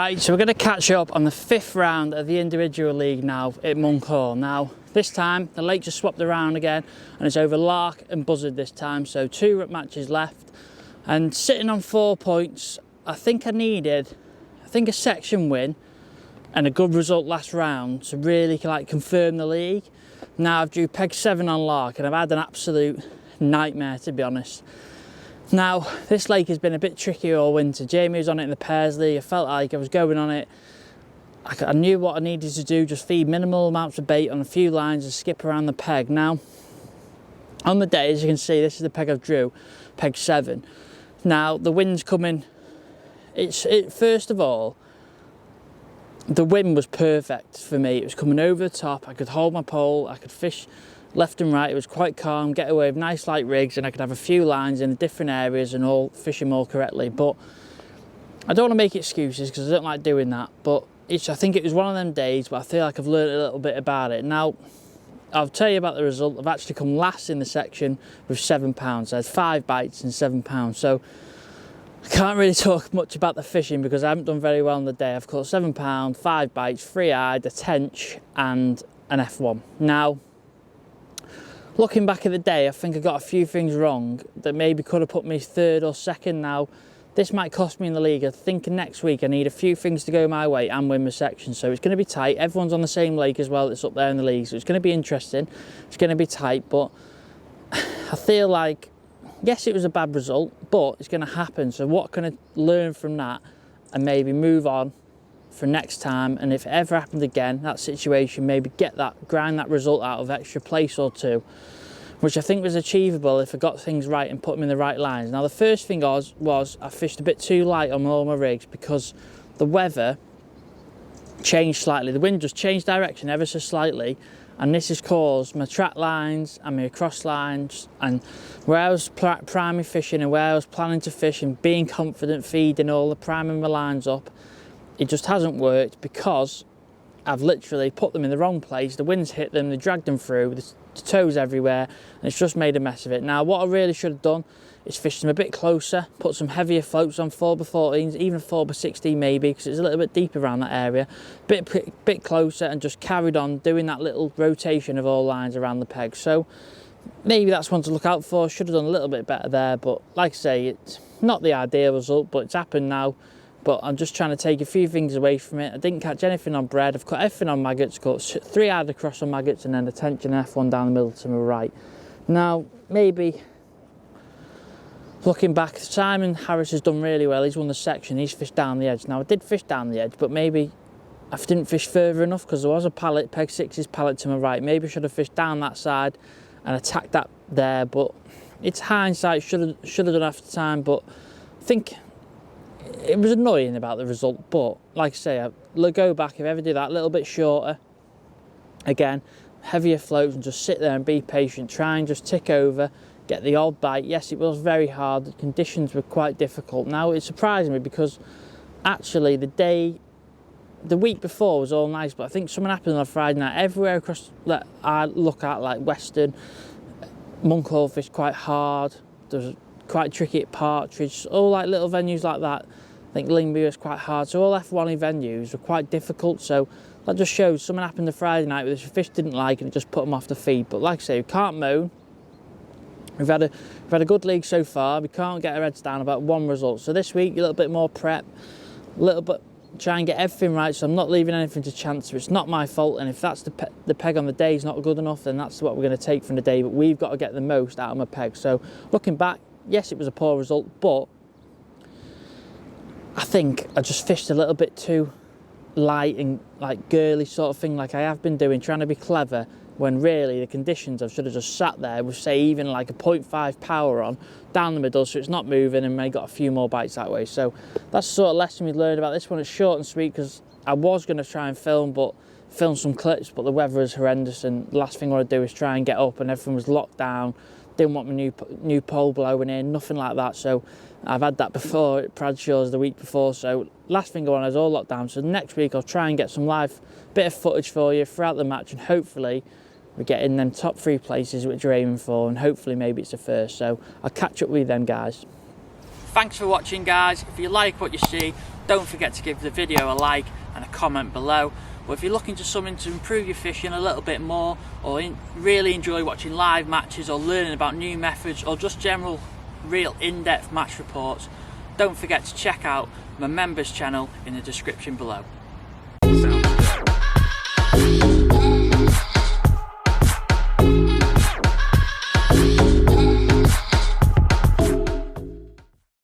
Right, so we're going to catch up on the 5th round of the individual league now at Monkhall. Now, this time the lakes are swapped around again and it's over Lark and Buzzard this time, so 2 matches left. And sitting on 4 points, I think a section win and a good result last round to really confirm the league. Now I've drew peg 7 on Lark and I've had an absolute nightmare, to be honest. Now, this lake has been a bit tricky all winter. Jamie was on it in the pairs league. I felt like I was going on it. I knew what I needed to do, just feed minimal amounts of bait on a few lines and skip around the peg. Now, on the day, as you can see, this is the peg I've drew, peg 7. Now, the wind's coming. First of all, the wind was perfect for me. It was coming over the top. I could hold my pole, I could fish left and right. It was quite calm, get away with nice light rigs, and I could have a few lines in different areas and all fish them all correctly. But I don't want to make excuses because I don't like doing that, but I think it was one of them days, but I feel like I've learned a little bit about it. Now, I'll tell you about the result. I've actually come last in the section with £7. I had 5 bites and £7, so I can't really talk much about the fishing because I haven't done very well on the day. I've caught £7, 5 bites, 3-eyed, a tench and an F1. Now, looking back at the day, I think I got a few things wrong that maybe could have put me 3rd or 2nd. Now, this might cost me in the league. I think next week I need a few things to go my way and win my section. So it's going to be tight. Everyone's on the same lake as well that's up there in the league. So it's going to be interesting. It's going to be tight, but I feel like, yes, it was a bad result, but it's going to happen. So what can I learn from that and maybe move on for next time? And if it ever happened again, that situation, maybe grind that result out of extra place or 2, which I think was achievable if I got things right and put them in the right lines. Now, the first thing was I fished a bit too light on all my rigs because the weather changed slightly. The wind just changed direction ever so slightly, and this has caused my track lines and my cross lines, and where I was priming fishing and where I was planning to fish and being confident feeding all the priming my lines up, it just hasn't worked because I've literally put them in the wrong place. The wind's hit them, they dragged them through, the toes everywhere, and it's just made a mess of it. Now, what I really should have done is fished them a bit closer, put some heavier floats on 4x14s, even 4x16 maybe, because it's a little bit deeper around that area, bit closer, and just carried on doing that little rotation of all lines around the peg. So maybe that's one to look out for. Should have done a little bit better there, but like I say, it's not the ideal result, but it's happened now. But I'm just trying to take a few things away from it. I didn't catch anything on bread. I've caught everything on maggots, caught 3-eyed across on maggots, and then a tench and F1 down the middle to my right. Now, maybe looking back, Simon Harris has done really well. He's won the section, he's fished down the edge. Now, I did fish down the edge, but maybe I didn't fish further enough because there was a pallet, peg 6's pallet to my right. Maybe I should have fished down that side and attacked that there, but it's hindsight, should have done after time. But I think it was annoying about the result, but like I say, I'll go back, if I ever do that, a little bit shorter, again, heavier floats, and just sit there and be patient, try and just tick over, get the odd bite. Yes, it was very hard, the conditions were quite difficult. Now, it surprised me because actually the week before was all nice, but I think something happened on Friday night. Everywhere across that I look at, like Western, Monkhall fished quite hard, there's quite tricky at Partridge, all like little venues like that. I think Lingby was quite hard, so all F1 venues were quite difficult. So that just shows something happened the Friday night which the fish didn't like, and it just put them off the feed. But like I say, we can't moan. We've had a good league so far. We can't get our heads down about one result. So this week, a little bit more prep, a little bit try and get everything right, so I'm not leaving anything to chance. So it's not my fault, and if that's the peg on the day is not good enough, then that's what we're going to take from the day. But we've got to get the most out of my peg. So looking back, yes, it was a poor result, but I think I just fished a little bit too light and like girly sort of thing, like I have been doing, trying to be clever, when really the conditions I should have just sat there with, say, even like a 0.5 power on down the middle, so it's not moving, and may got a few more bites that way. So that's the sort of lesson we learned about this one. It's short and sweet because I was going to try and film some clips, but the weather is horrendous, and the last thing I want to do is try and get up, and everything was locked down. Didn't want my new pole blowing in, nothing like that. So I've had that before at Bradshaw's the week before. So last thing I want is all locked down. So next week I'll try and get some live bit of footage for you throughout the match, and hopefully we get in them top 3 places which we're aiming for, and hopefully maybe it's the first. So I'll catch up with you then, guys. Thanks for watching, guys. If you like what you see, don't forget to give the video a like and a comment below. But if you're looking for something to improve your fishing a little bit more, or really enjoy watching live matches or learning about new methods, or just general real in-depth match reports, don't forget to check out my members channel in the description below.